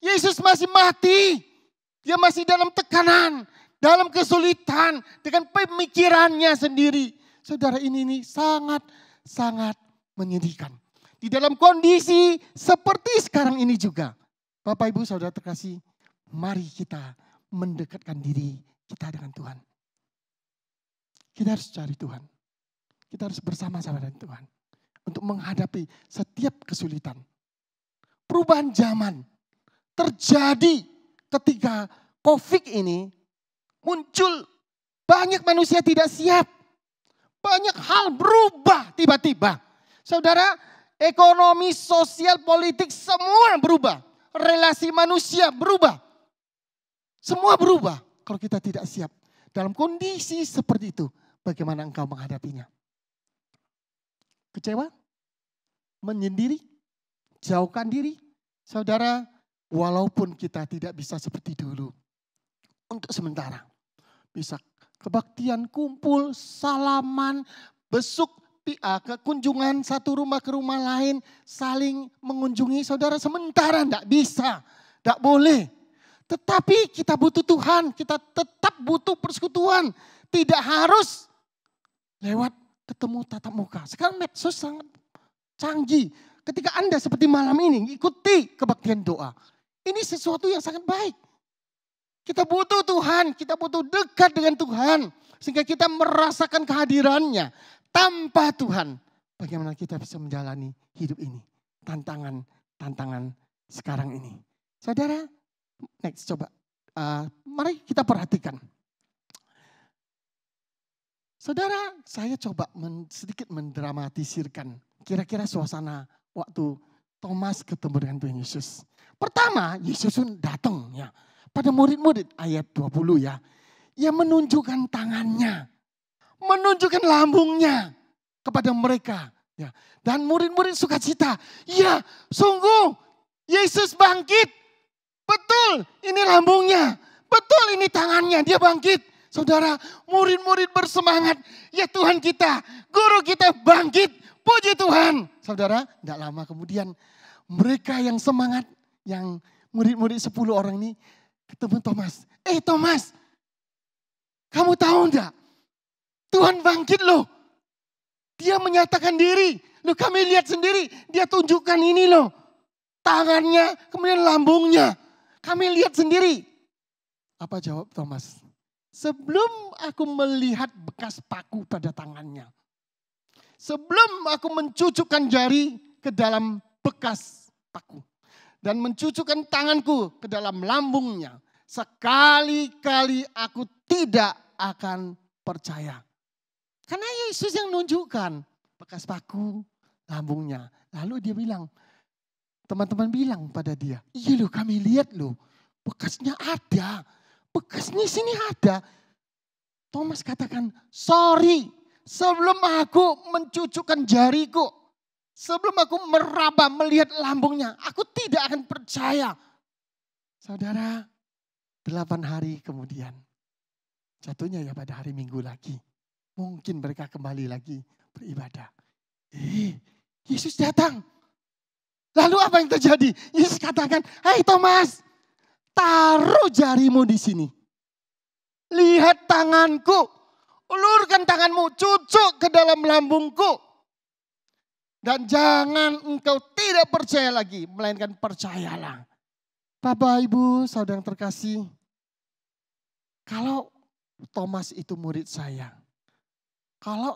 Speaker 2: Yesus masih mati. Dia masih dalam tekanan, dalam kesulitan, dengan pemikirannya sendiri. Saudara, ini sangat menyedihkan. Di dalam kondisi seperti sekarang ini juga, Bapak Ibu Saudara terkasih, mari kita mendekatkan diri kita dengan Tuhan. Kita harus cari Tuhan. Kita harus bersama-sama dengan Tuhan. Untuk menghadapi setiap kesulitan. Perubahan zaman terjadi ketika COVID ini muncul, banyak manusia tidak siap. Banyak hal berubah tiba-tiba. Saudara, ekonomi, sosial, politik semua berubah. Relasi manusia berubah. Semua berubah kalau kita tidak siap. Dalam kondisi seperti itu, bagaimana engkau menghadapinya? Kecewa? Menyendiri? Jauhkan diri? Saudara, walaupun kita tidak bisa seperti dulu. Untuk sementara. Bisa kebaktian, kumpul, salaman, besuk, kekunjungan satu rumah ke rumah lain, saling mengunjungi. Saudara, sementara tidak bisa, tidak boleh. Tetapi kita butuh Tuhan, kita tetap butuh persekutuan. Tidak harus lewat ketemu tatap muka. Sekarang medsos sangat canggih. Ketika Anda seperti malam ini, ikuti kebaktian doa. Ini sesuatu yang sangat baik. Kita butuh Tuhan, kita butuh dekat dengan Tuhan. Sehingga kita merasakan kehadirannya. Tanpa Tuhan, bagaimana kita bisa menjalani hidup ini. Tantangan sekarang ini. Saudara, next coba. Mari kita perhatikan. Saudara, saya coba sedikit mendramatisirkan. Kira-kira suasana waktu Thomas ketemu dengan Tuhan Yesus. Pertama, Yesus pun datang ya. Pada murid-murid ayat 20 ya. Ia menunjukkan tangannya. Menunjukkan lambungnya kepada mereka. Ya. Dan murid-murid sukacita. Ya, sungguh Yesus bangkit. Betul, ini lambungnya. Betul, ini tangannya, dia bangkit. Saudara, murid-murid bersemangat. Ya Tuhan kita, guru kita bangkit. Puji Tuhan. Saudara, tidak lama kemudian mereka yang semangat, yang murid-murid 10 orang ini ketemu Thomas. Thomas, kamu tahu enggak? Tuhan bangkit loh. Dia menyatakan diri. Loh, kami lihat sendiri. Dia tunjukkan ini loh. Tangannya, kemudian lambungnya. Kami lihat sendiri. Apa jawab Thomas? Sebelum aku melihat bekas paku pada tangannya. Sebelum aku mencucukkan jari ke dalam bekas paku. Dan mencucukkan tanganku ke dalam lambungnya. Sekali-kali aku tidak akan percaya. Karena Yesus yang nunjukkan bekas paku, lambungnya. Lalu dia bilang, teman-teman bilang pada dia, iya loh kami lihat loh, bekasnya ada. Bekasnya sini ada. Thomas katakan, sorry, sebelum aku mencucukkan jariku, sebelum aku meraba melihat lambungnya, aku tidak akan percaya. Saudara, 8 hari kemudian, jatuhnya ya pada hari Minggu lagi. Mungkin mereka kembali lagi beribadah. Yesus datang. Lalu apa yang terjadi? Yesus katakan, hai Thomas, taruh jarimu di sini. Lihat tanganku, ulurkan tanganmu, cucuk ke dalam lambungku. Dan jangan engkau tidak percaya lagi, melainkan percayalah. Bapak, Ibu, saudara yang terkasih, kalau Thomas itu murid saya, kalau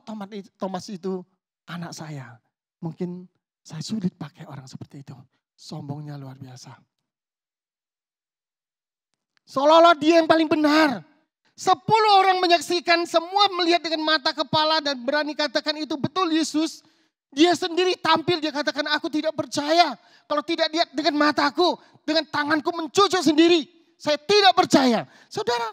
Speaker 2: Thomas itu anak saya, mungkin saya sulit pakai orang seperti itu. Sombongnya luar biasa. Seolah-olah dia yang paling benar. 10 orang menyaksikan, semua melihat dengan mata kepala dan berani katakan itu betul Yesus. Dia sendiri tampil, dia katakan aku tidak percaya. Kalau tidak lihat dengan mataku, dengan tanganku mencucuk sendiri. Saya tidak percaya. Saudara,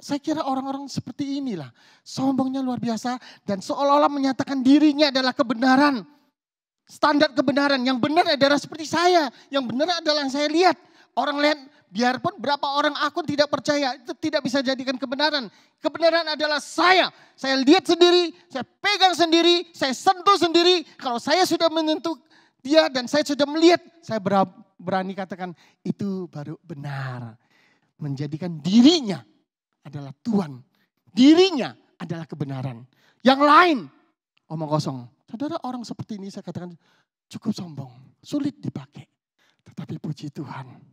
Speaker 2: saya kira orang-orang seperti inilah. Sombongnya luar biasa dan seolah-olah menyatakan dirinya adalah kebenaran. Standar kebenaran. Yang benar adalah seperti saya. Yang benar adalah yang saya lihat. Orang lihat, biarpun berapa orang aku tidak percaya, itu tidak bisa jadikan kebenaran. Kebenaran adalah saya. Saya lihat sendiri, saya pegang sendiri, saya sentuh sendiri. Kalau saya sudah menyentuh dia dan saya sudah melihat, saya berani katakan itu baru benar. Menjadikan dirinya adalah Tuhan. Dirinya adalah kebenaran. Yang lain omong kosong. Saudara, orang seperti ini saya katakan cukup sombong. Sulit dipakai. Tetapi puji Tuhan.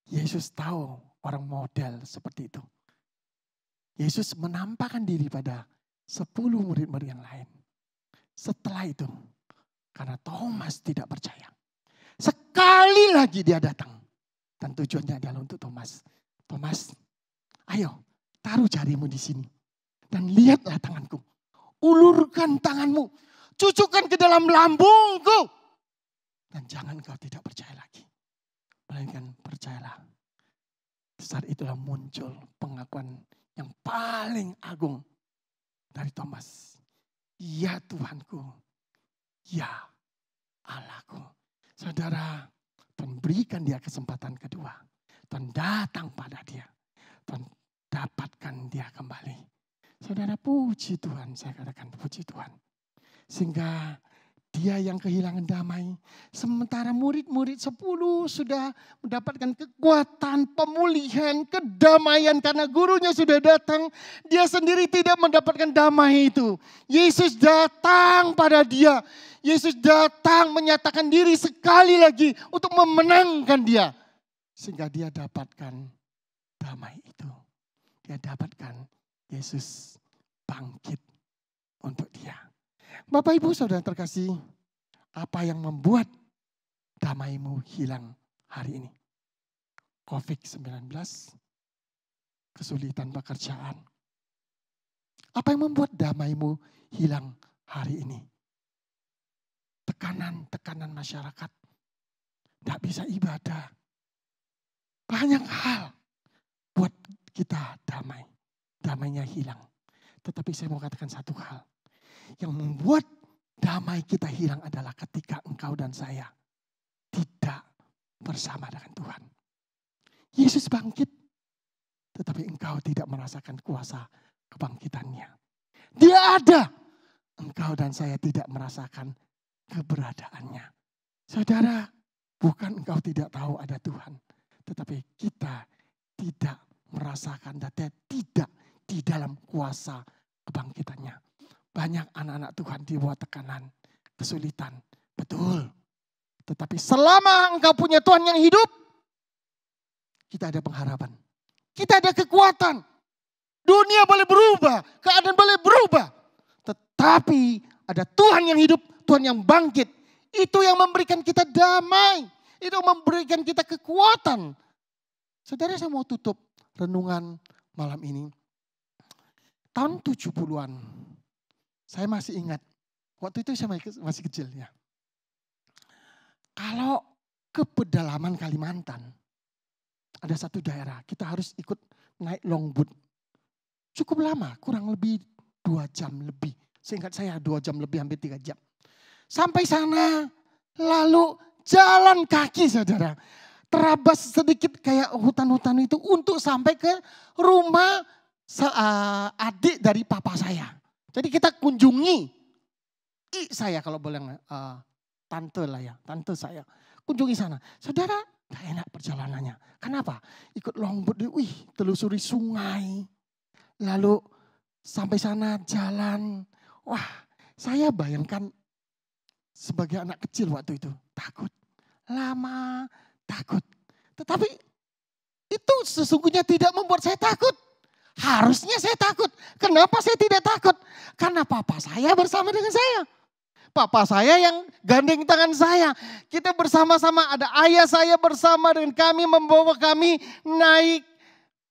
Speaker 2: Yesus tahu orang model seperti itu. Yesus menampakkan diri pada 10 murid-murid yang lain. Setelah itu, karena Thomas tidak percaya. Sekali lagi dia datang. Dan tujuannya adalah untuk Thomas. Thomas, ayo taruh jarimu di sini. Dan lihatlah tanganku. Ulurkan tanganmu. Cucukkan ke dalam lambungku. Dan jangan kau tidak percaya lagi. Melainkan percayalah. Saat itulah muncul pengakuan yang paling agung dari Thomas. Ya Tuhanku. Ya Allahku. Saudara, Tuhan berikan dia kesempatan kedua. Tuhan datang pada dia. Tuhan dapatkan dia kembali. Saudara, puji Tuhan. Saya katakan puji Tuhan. Sehingga dia yang kehilangan damai. Sementara murid-murid 10 sudah mendapatkan kekuatan, pemulihan, kedamaian. Karena gurunya sudah datang. Dia sendiri tidak mendapatkan damai itu. Yesus datang pada dia. Yesus datang menyatakan diri sekali lagi untuk memenangkan dia. Sehingga dia dapatkan damai itu. Dia dapatkan Yesus bangkit untuk dia. Bapak Ibu Saudara terkasih, apa yang membuat damaimu hilang hari ini? COVID-19, kesulitan pekerjaan. Apa yang membuat damaimu hilang hari ini? Tekanan masyarakat. Tidak bisa ibadah. Banyak hal buat kita damai. Damainya hilang. Tetapi saya mau katakan satu hal. Yang membuat damai kita hilang adalah ketika engkau dan saya tidak bersama dengan Tuhan. Yesus bangkit. Tetapi engkau tidak merasakan kuasa kebangkitannya. Dia ada. Engkau dan saya tidak merasakan keberadaannya. Saudara, bukan engkau tidak tahu ada Tuhan. Tetapi kita tidak merasakan dan tidak di dalam kuasa kebangkitannya. Banyak anak-anak Tuhan dibuat tekanan, kesulitan. Betul. Tetapi selama engkau punya Tuhan yang hidup, kita ada pengharapan. Kita ada kekuatan. Dunia boleh berubah, keadaan boleh berubah. Tetapi ada Tuhan yang hidup, Tuhan yang bangkit. Itu yang memberikan kita damai. Itu memberikan kita kekuatan. Saudara, saya mau tutup renungan malam ini. Tahun 70-an. Saya masih ingat. Waktu itu saya masih kecil ya. Kalau ke pedalaman Kalimantan. Ada satu daerah. Kita harus ikut naik longboat. Cukup lama. Kurang lebih 2 jam lebih. Seingat saya 2 jam lebih, hampir 3 jam. Sampai sana, lalu jalan kaki saudara. Terabas sedikit kayak hutan-hutan itu untuk sampai ke rumah adik dari papa saya. Jadi kita kunjungi saya kalau boleh, tante lah ya, tante saya. Kunjungi sana. Saudara, gak enak perjalanannya. Kenapa? Ikut longboat, telusuri sungai. Lalu sampai sana jalan. Wah, saya bayangkan sebagai anak kecil waktu itu, takut. Lama, takut. Tetapi itu sesungguhnya tidak membuat saya takut. Harusnya saya takut. Kenapa saya tidak takut? Karena papa saya bersama dengan saya. Papa saya yang gandeng tangan saya. Kita bersama-sama, ada ayah saya bersama dengan kami, membawa kami naik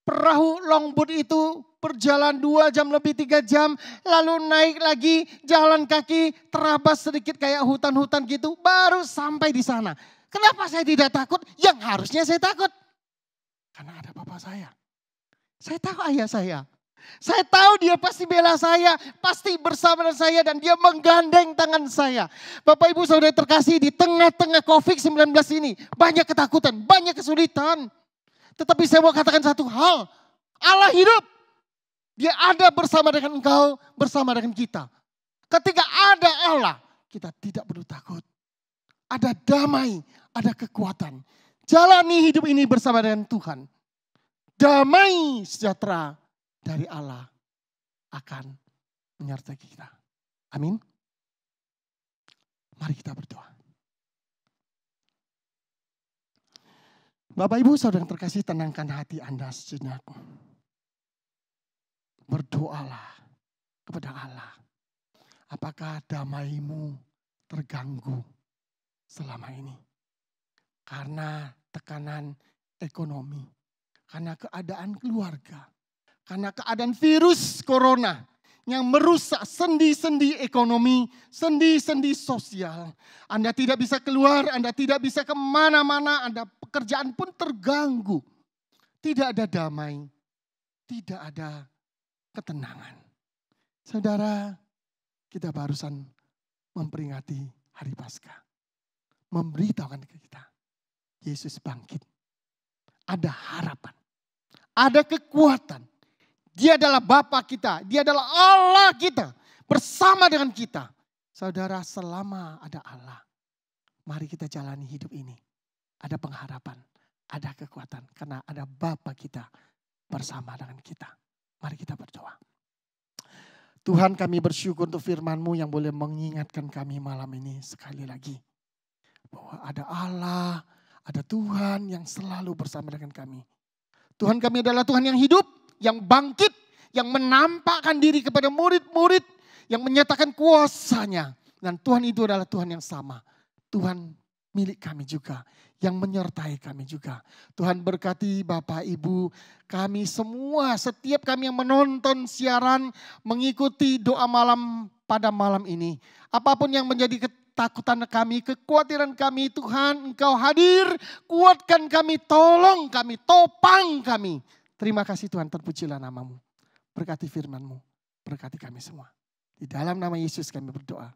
Speaker 2: perahu longboat itu. Berjalan 2 jam lebih 3 jam. Lalu naik lagi jalan kaki terabas sedikit kayak hutan-hutan gitu. Baru sampai di sana. Kenapa saya tidak takut? Yang harusnya saya takut. Karena ada papa saya. Saya tahu ayah saya. Saya tahu dia pasti bela saya. Pasti bersama dengan saya dan dia menggandeng tangan saya. Bapak Ibu Saudara terkasih, di tengah-tengah COVID-19 ini. Banyak ketakutan, banyak kesulitan. Tetapi saya mau katakan satu hal. Allah hidup. Dia ada bersama dengan engkau, bersama dengan kita. Ketika ada Allah, kita tidak perlu takut. Ada damai, ada kekuatan. Jalani hidup ini bersama dengan Tuhan. Damai sejahtera dari Allah akan menyertai kita. Amin. Mari kita berdoa. Bapak Ibu Saudara yang terkasih, tenangkan hati Anda sejenak. Berdoalah kepada Allah. Apakah damaimu terganggu selama ini? Karena tekanan ekonomi, karena keadaan keluarga, karena keadaan virus corona yang merusak sendi-sendi ekonomi, sendi-sendi sosial. Anda tidak bisa keluar, Anda tidak bisa kemana-mana, Anda pekerjaan pun terganggu. Tidak ada damai, tidak ada ketenangan. Saudara, kita barusan memperingati hari Paskah. Memberitahukan ke kita, Yesus bangkit. Ada harapan, ada kekuatan. Dia adalah Bapa kita, Dia adalah Allah kita, bersama dengan kita. Saudara, selama ada Allah, mari kita jalani hidup ini. Ada pengharapan, ada kekuatan, karena ada Bapa kita bersama dengan kita. Mari kita berdoa. Tuhan, kami bersyukur untuk firman-Mu yang boleh mengingatkan kami malam ini sekali lagi. Bahwa ada Allah, ada Tuhan yang selalu bersama dengan kami. Tuhan, kami adalah Tuhan yang hidup, yang bangkit, yang menampakkan diri kepada murid-murid, yang menyatakan kuasa-Nya. Dan Tuhan itu adalah Tuhan yang sama. Tuhan milik kami juga, yang menyertai kami juga. Tuhan berkati Bapak Ibu, kami semua, setiap kami yang menonton siaran, mengikuti doa malam pada malam ini. Apapun yang menjadi ketakutan kami, kekhawatiran kami, Tuhan Engkau hadir, kuatkan kami, tolong kami, topang kami. Terima kasih Tuhan, terpujilah nama-Mu. Berkati firman-Mu, berkati kami semua. Di dalam nama Yesus kami berdoa.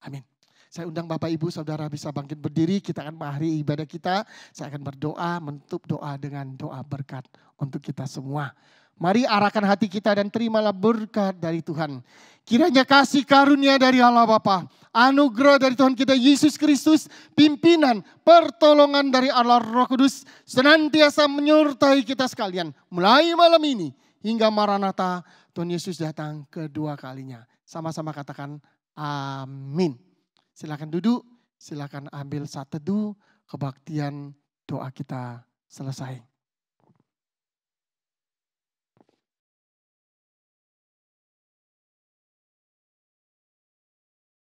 Speaker 2: Amin. Saya undang Bapak Ibu Saudara bisa bangkit berdiri, kita akan mengakhiri ibadah kita. Saya akan berdoa, menutup doa dengan doa berkat untuk kita semua. Mari arahkan hati kita dan terimalah berkat dari Tuhan. Kiranya kasih karunia dari Allah Bapa, anugerah dari Tuhan kita Yesus Kristus, pimpinan, pertolongan dari Allah Roh Kudus, senantiasa menyertai kita sekalian. Mulai malam ini hingga Maranatha, Tuhan Yesus datang kedua kalinya. Sama-sama katakan amin. Silakan duduk, silakan ambil saat teduh, kebaktian doa kita selesai.